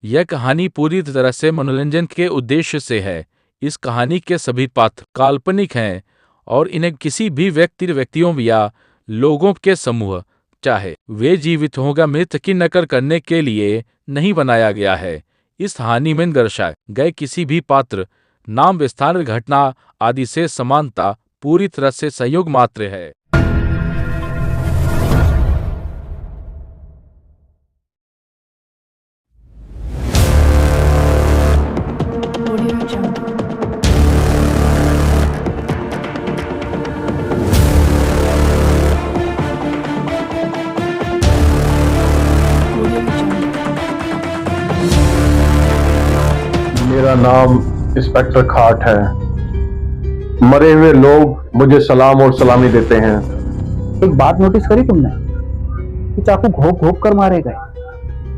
यह कहानी पूरी तरह से मनोरंजन के उद्देश्य से है। इस कहानी के सभी पात्र काल्पनिक हैं और इन्हें किसी भी व्यक्तियों या लोगों के समूह, चाहे वे जीवित हों या मृत, की नकल करने के लिए नहीं बनाया गया है। इस कहानी में दर्शाए गए किसी भी पात्र, नाम, विस्तार, घटना आदि से समानता पूरी तरह से संयोग मात्र है। Audio Jungle. Audio Jungle. मेरा नाम इंस्पेक्टर खाट है। मरे हुए लोग मुझे सलाम और सलामी देते हैं। एक बात नोटिस करी तुमने कि चाकू घोंप घोंप कर मारे गए,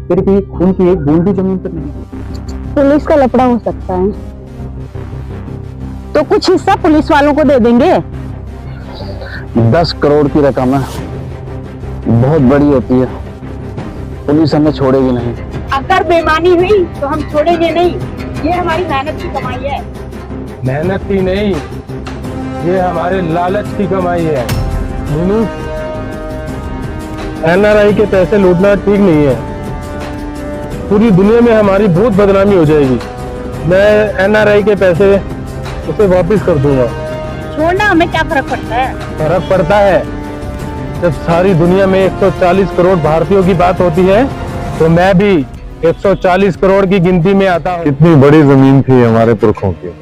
फिर भी खून की एक बूंद भी जमीन पर नहीं। पुलिस का लफड़ा हो सकता है तो कुछ हिस्सा पुलिस वालों को दे देंगे। 10 करोड़ की रकम है, बहुत बड़ी होती है, पुलिस हमें छोड़ेगी नहीं। अगर बेईमानी हुई तो हम छोड़ेंगे नहीं, ये हमारी मेहनत की कमाई है। मेहनत की नहीं, ये हमारे लालच की कमाई है। मीनू, एनआरआई के पैसे लूटना ठीक नहीं है। पूरी दुनिया में हमारी बहुत बदनामी हो जाएगी। मैं एनआरआई के पैसे उसे वापस कर दूंगा। छोड़ना हमें क्या फर्क पड़ता है? फर्क पड़ता है, जब सारी दुनिया में 140 करोड़ भारतीयों की बात होती है तो मैं भी 140 करोड़ की गिनती में आता हूँ। इतनी बड़ी जमीन थी हमारे पुरखों की।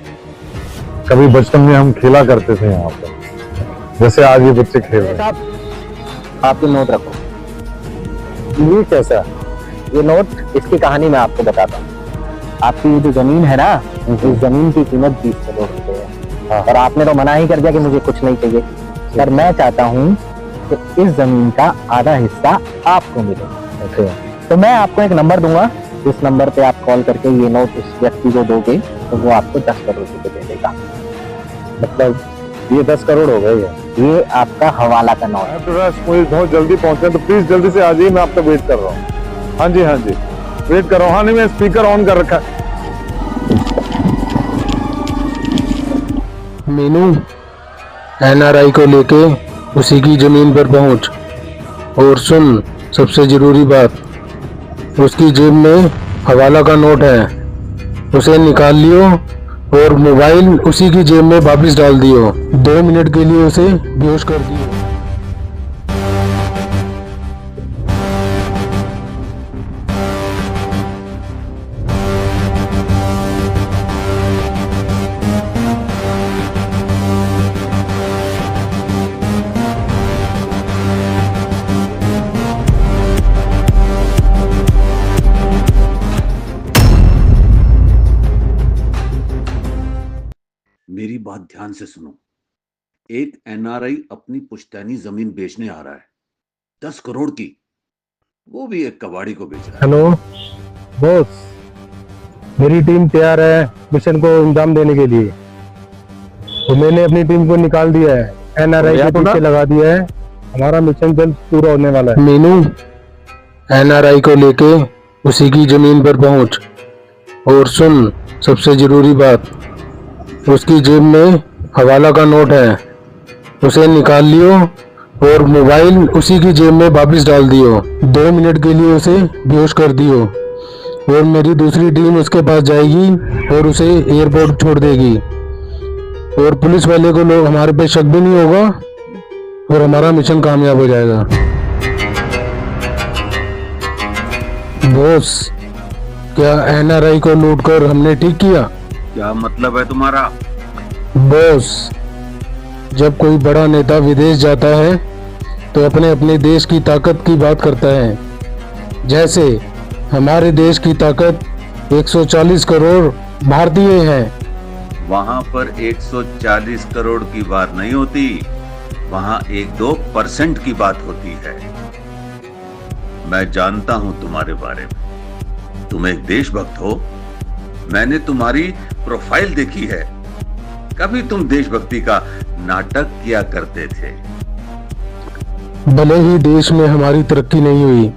कभी बचपन में हम खेला करते थे यहाँ पर, जैसे आज ये बच्चे खेल रहे हैं। आप ये नोट रखो। ये कैसा? ये नोट, इसकी कहानी मैं आपको बताता हूँ। आपकी ये जो जमीन है ना, इस जमीन की कीमत 20 करोड़ रुपए है, और आपने तो मना ही कर दिया कि मुझे कुछ नहीं चाहिए। पर मैं चाहता हूँ कि इस जमीन का आधा हिस्सा आपको मिले। तो मैं आपको एक नंबर दूंगा, जिस नंबर पे आप कॉल करके ये नोट उस व्यक्ति को दोगे तो वो आपको 10 करोड़ रुपए दे देगा। मतलब ये 10 करोड़ हो गए। ये आपका हवाला का नोट है। पुलिस बहुत जल्दी पहुंचे, तो प्लीज जल्दी से आ जाइए, मैं आपका वेट कर रहा हूँ। हाँ जी वेट कर रहा हूँ। हाँ नहीं, मैं स्पीकर ऑन कर रखा है। मीनू, एनआरआई को लेके उसी की जमीन पर पहुंच और सुन सबसे जरूरी बात, उसकी जेब में हवाला का नोट है, उसे निकाल लियो और मोबाइल उसी की जेब में वापस डाल दियो। 2 मिनट के लिए उसे बेहोश कर दियो। मेरी बात ध्यान से सुनो। एक एनआरआई अपनी पुश्तैनी जमीन बेचने आ रहा है, 10 करोड़ की, वो भी एक कबाड़ी को बेच रहा है। हेलो बॉस, मेरी टीम तैयार है मिशन को अंजाम देने के लिए। तो मैंने अपनी टीम को निकाल दिया है, एनआरआई के पीछे लगा दिया है। हमारा मिशन जल्द पूरा होने वाला है। मीनू, एनआरआई को लेके उसी की जमीन पर पहुंच और सुन सबसे जरूरी बात, उसकी जेब में हवाला का नोट है, उसे निकाल लियो और मोबाइल उसी की जेब में वापस डाल दियो। 2 मिनट के लिए उसे बेहोश कर दियो और मेरी दूसरी टीम उसके पास जाएगी और उसे एयरपोर्ट छोड़ देगी, और पुलिस वाले को लोग हमारे पे शक भी नहीं होगा और हमारा मिशन कामयाब हो जाएगा। बॉस, क्या एनआरआई को लूट कर हमने ठीक किया? क्या मतलब है तुम्हारा? बॉस, जब कोई बड़ा नेता विदेश जाता है तो अपने अपने देश की ताकत की बात करता है। जैसे हमारे देश की ताकत 140 करोड़ भारतीय हैं। वहां पर 140 करोड़ की बात नहीं होती, वहां 1-2% की बात होती है। मैं जानता हूं तुम्हारे बारे में, तुम एक देशभक्त हो। मैंने तुम्हारी प्रोफाइल देखी है, कभी तुम देशभक्ति का नाटक किया करते थे। भले ही देश में हमारी तरक्की नहीं हुई,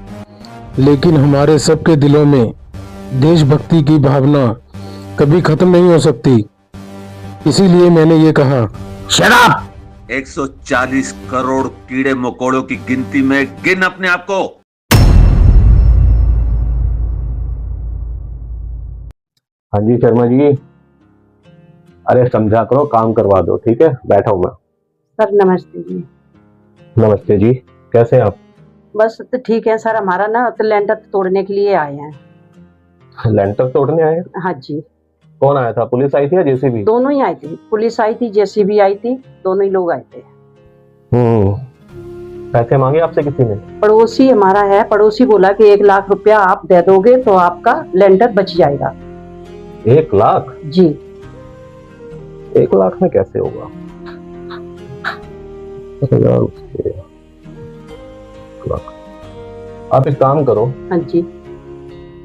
लेकिन हमारे सबके दिलों में देशभक्ति की भावना कभी खत्म नहीं हो सकती, इसीलिए मैंने ये कहा। शराब 140 करोड़ कीड़े मकोड़ों की गिनती में गिन अपने आप को। हाँ जी शर्मा जी, अरे समझा करो, काम करवा दो, ठीक है? बैठा हूं मैं। सर नमस्ते जी। नमस्ते जी, कैसे हैं आप? बस तो ठीक है सर, हमारा ना तो लेंटर तोड़ने के लिए आए हैं। लेंटर तोड़ने आए? हाँ जी। कौन आया था, पुलिस आई थी या जेसीबी? दोनों ही आई थी, पुलिस आई थी, जेसीबी आई थी, दोनों ही लोग आए थे। पैसे मांगे आपसे किसी ने? पड़ोसी हमारा है, पड़ोसी बोला कि 1 लाख रुपया आप दे दोगे तो आपका लेंटर बच जाएगा। 1 लाख? जी। 1 लाख में कैसे होगा? 10,000 उसके 1 लाख। आप एक काम करो। हाँ जी।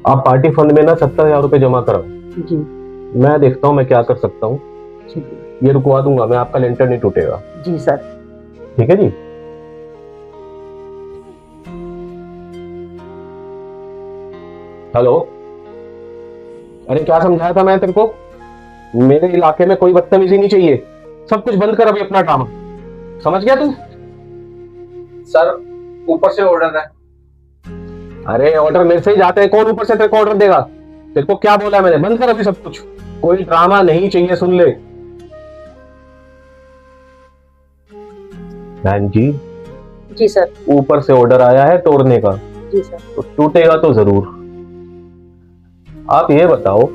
आप पार्टी फंड में ना 70,000 रुपए जमा कराओ। जी। मैं देखता हूँ मैं क्या कर सकता हूँ। ये रुकवा दूंगा मैं, आपका लेंटर नहीं टूटेगा। जी सर। ठीक है जी। हेलो, अरे क्या समझाया था मैं तेरे को? मेरे इलाके में कोई बदतमीजी नहीं चाहिए, सब कुछ बंद कर अभी अपना ड्रामा, समझ गया तू? सर ऊपर से ऑर्डर है। अरे ऑर्डर मेरे से ही जाते हैं, कौन ऊपर से तेरे को ऑर्डर देगा? तेरे को क्या बोला मैंने? बंद कर अभी सब कुछ, कोई ड्रामा नहीं चाहिए, सुन ले। बहन जी। जी सर। ऊपर से ऑर्डर आया है तोड़ने का। जी सर। तो टूटेगा तो जरूर। आप ये बताओ,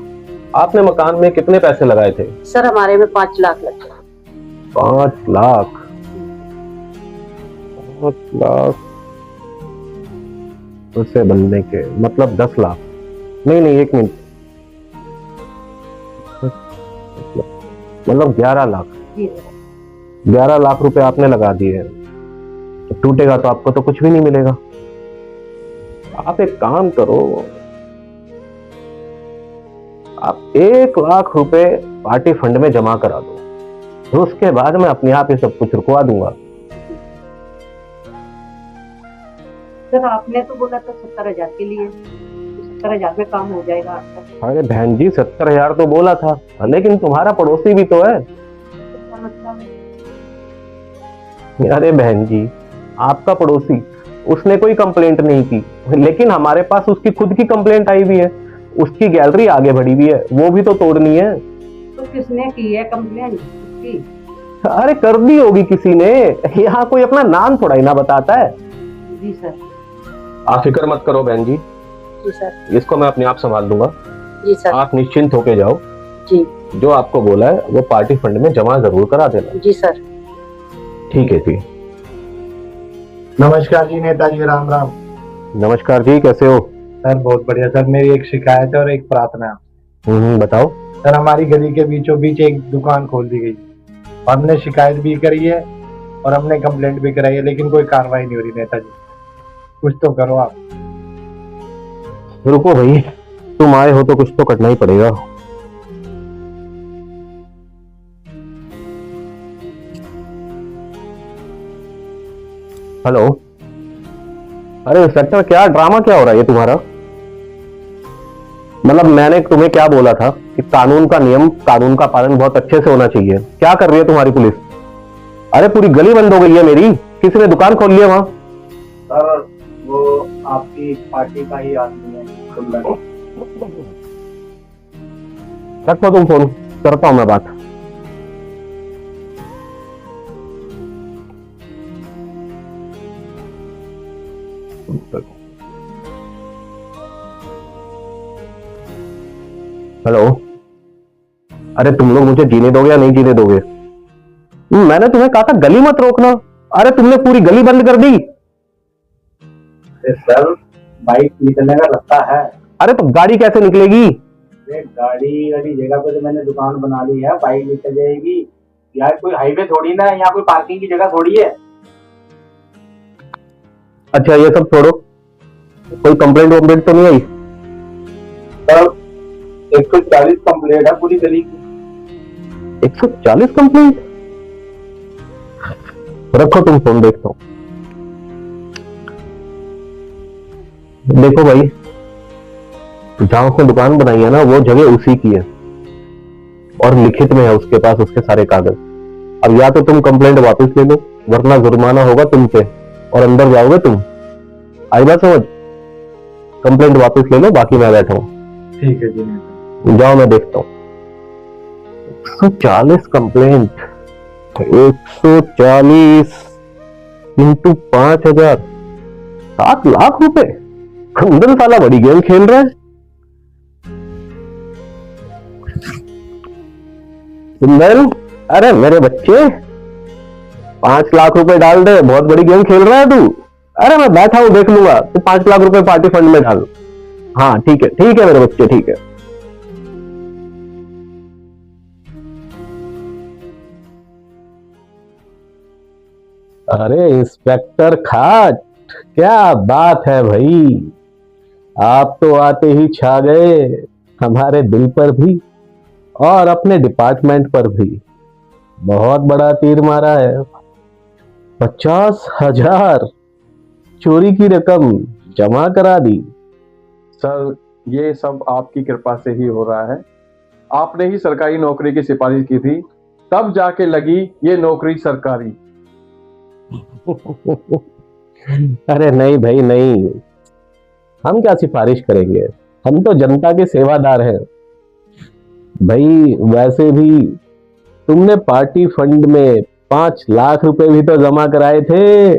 आपने मकान में कितने पैसे लगाए थे? सर हमारे में 5 लाख लगे। 5 लाख? 5 लाख उससे बनने के मतलब 10 लाख? नहीं 1 मिनट, मतलब 11 लाख। 11 लाख रुपए आपने लगा दिए हैं, तो टूटेगा तो आपको तो कुछ भी नहीं मिलेगा। आप एक काम करो, आप 1 लाख रुपए पार्टी फंड में जमा करा दो, तो उसके बाद मैं अपने आप ये सब कुछ रुकवा दूंगा। सर आपने तो बोला था 70,000 के लिए, 70,000 में काम हो जाएगा आपका। अरे बहन जी 70,000 तो बोला था, लेकिन तुम्हारा पड़ोसी भी तो है। अरे बहन जी, आपका पड़ोसी, उसने कोई कंप्लेंट नहीं की, लेकिन हमारे पास उसकी खुद की कंप्लेंट आई हुई है, उसकी गैलरी आगे बढ़ी हुई है, वो भी तो तोड़नी है। तो किसने की है कंप्लेंट? अरे कर दी होगी किसी ने, यहाँ कोई अपना नाम थोड़ा ही ना बताता है। जी सर। आप फिक्र मत करो बहन जी। जी सर। इसको मैं अपने आप संभाल लूंगा। जी सर। आप निश्चिंत होके जाओ। जी। जो आपको बोला है वो पार्टी फंड में जमा जरूर करा देना। जी सर। ठीक है जी। नमस्कार जी नेताजी, राम राम। नमस्कार जी, कैसे हो? सर बहुत बढ़िया सर, मेरी एक शिकायत है और एक प्रार्थना है। बताओ। सर हमारी गली के बीचों बीच एक दुकान खोल दी गई, हमने शिकायत भी करी है और हमने कंप्लेंट भी कराई है, लेकिन कोई कार्रवाई नहीं हो रही। नेताजी कुछ तो करो आप। रुको भाई, तुम आए हो तो कुछ तो करना ही पड़ेगा। हेलो, अरे इंस्पेक्टर क्या ड्रामा क्या हो रहा है ये तुम्हारा? मतलब मैंने तुम्हें क्या बोला था कि कानून का नियम, कानून का पालन बहुत अच्छे से होना चाहिए। क्या कर रही है तुम्हारी पुलिस? अरे पूरी गली बंद हो गई है मेरी, किसी ने दुकान खोल लिया वहां। सर वो आपकी पार्टी का ही आदमी है। रखो तुम फोन, करता हूं मैं बात। हेलो, अरे तुम लोग मुझे जीने दोगे या नहीं जीने दोगे? मैंने तुम्हें कहा था गली मत रोकना, अरे तुमने पूरी गली बंद कर दी। सर बाइक निकलने का लगता है। अरे तो गाड़ी कैसे निकलेगी? गाड़ी वाली जगह पे तो मैंने दुकान बना ली है, बाइक निकल जाएगी। यार कोई हाईवे थोड़ी ना है, यहाँ कोई पार्किंग की जगह थोड़ी है। अच्छा ये सब छोड़ो, कोई कंप्लेंट वम्प्लेंट तो नहीं आई? सर 140 कंप्लेंट है पूरी गली की। 140 कंप्लेंट? रखो तुम फोन, देखता हूं। देखो भाई, जहां उसने दुकान बनाई है ना, वो जगह उसी की है और लिखित में है उसके पास उसके सारे कागज। अब या तो तुम कंप्लेंट वापस ले लो, वरना जुर्माना होगा तुम पे और अंदर जाओगे तुम। आई बात समझ? कंप्लेंट वापस ले लो, बाकी मैं बैठा हूँ। ठीक है जी। जाओ, मैं देखता हूँ। 140 कंप्लेंट, 140 इंटू 5000, 7 लाख रुपए। अंदर साला बड़ी गेम खेल रहा है। सुंदर, अरे मेरे बच्चे, 5 लाख रुपए डाल दे, बहुत बड़ी गेम खेल रहा है तू। अरे मैं बैठा हूं, देख लूंगा। तू 5 लाख रुपए पार्टी फंड में डाल। हाँ ठीक है मेरे बच्चे, ठीक है। अरे इंस्पेक्टर खाट, क्या बात है भाई, आप तो आते ही छा गए हमारे दिल पर भी और अपने डिपार्टमेंट पर भी। बहुत बड़ा तीर मारा है। 50,000 चोरी की रकम जमा करा दी। सर, ये सब आपकी कृपा से ही हो रहा है। आपने ही सरकारी नौकरी की सिफारिश की थी, तब जाके लगी ये नौकरी सरकारी। अरे नहीं भाई नहीं, हम क्या सिफारिश करेंगे, हम तो जनता के सेवादार हैं भाई। वैसे भी तुमने पार्टी फंड में 5 लाख रुपए भी तो जमा कराए थे।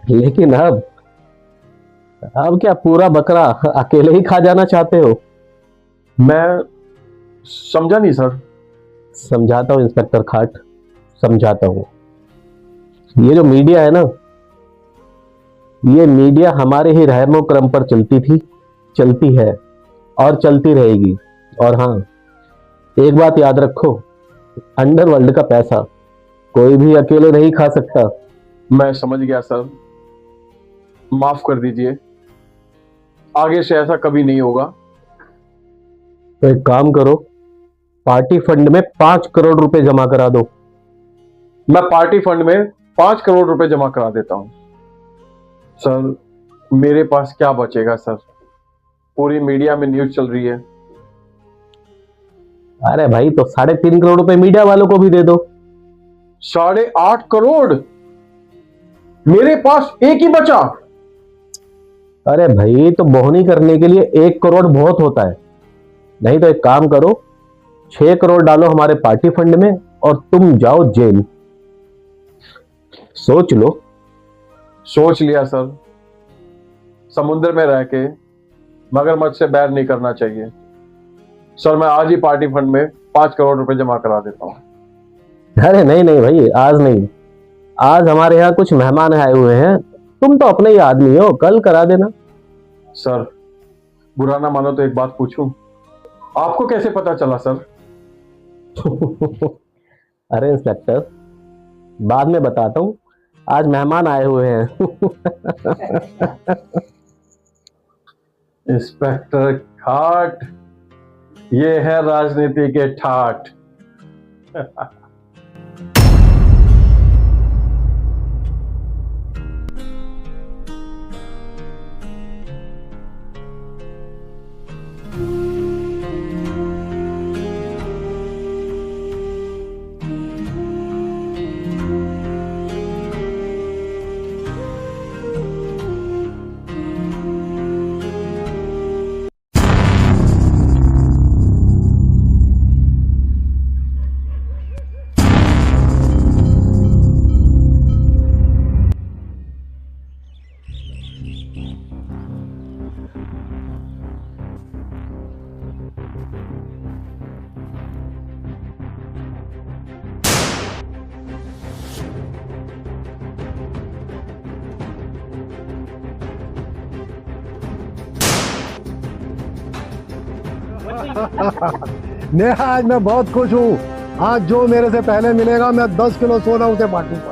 लेकिन अब क्या पूरा बकरा अकेले ही खा जाना चाहते हो? मैं समझा नहीं सर। समझाता हूं इंस्पेक्टर खाट, समझाता हूं। ये जो मीडिया है ना, ये मीडिया हमारे ही रहमो क्रम पर चलती थी, चलती है और चलती रहेगी। और हाँ, एक बात याद रखो, अंडरवर्ल्ड का पैसा कोई भी अकेले नहीं खा सकता। मैं समझ गया सर, माफ कर दीजिए, आगे से ऐसा कभी नहीं होगा। तो एक काम करो, पार्टी फंड में 5 करोड़ रुपए जमा करा दो। मैं पार्टी फंड में 5 करोड़ रुपए जमा करा देता हूं। सर, मेरे पास क्या बचेगा सर, पूरी मीडिया में न्यूज चल रही है। अरे भाई, तो 3.5 करोड़ रुपए मीडिया वालों को भी दे दो। 8.5 करोड़ मेरे पास एक ही बचा। अरे भाई, तो बोहनी करने के लिए 1 करोड़ बहुत होता है। नहीं तो एक काम करो, 6 करोड़ डालो हमारे पार्टी फंड में और तुम जाओ जेल। सोच लो। सोच लिया सर, समुद्र में रह के मगरमच्छ से बैर नहीं करना चाहिए। सर, मैं आज ही पार्टी फंड में 5 करोड़ रुपए जमा करा देता हूं। अरे नहीं नहीं भाई, आज नहीं, आज हमारे यहाँ कुछ मेहमान आए हुए हैं, तुम तो अपने ही आदमी हो, कल करा देना। सर, बुरा ना मानो तो एक बात पूछूं, आपको कैसे पता चला सर? अरे इंस्पेक्टर, बाद में बताता हूँ, आज मेहमान आए हुए हैं। इंस्पेक्टर खाट, ये है राजनीति के ठाठ। नेहा, आज मैं बहुत खुश हूँ। आज जो मेरे से पहले मिलेगा, मैं 10 किलो सोना उसे बांटूंगा।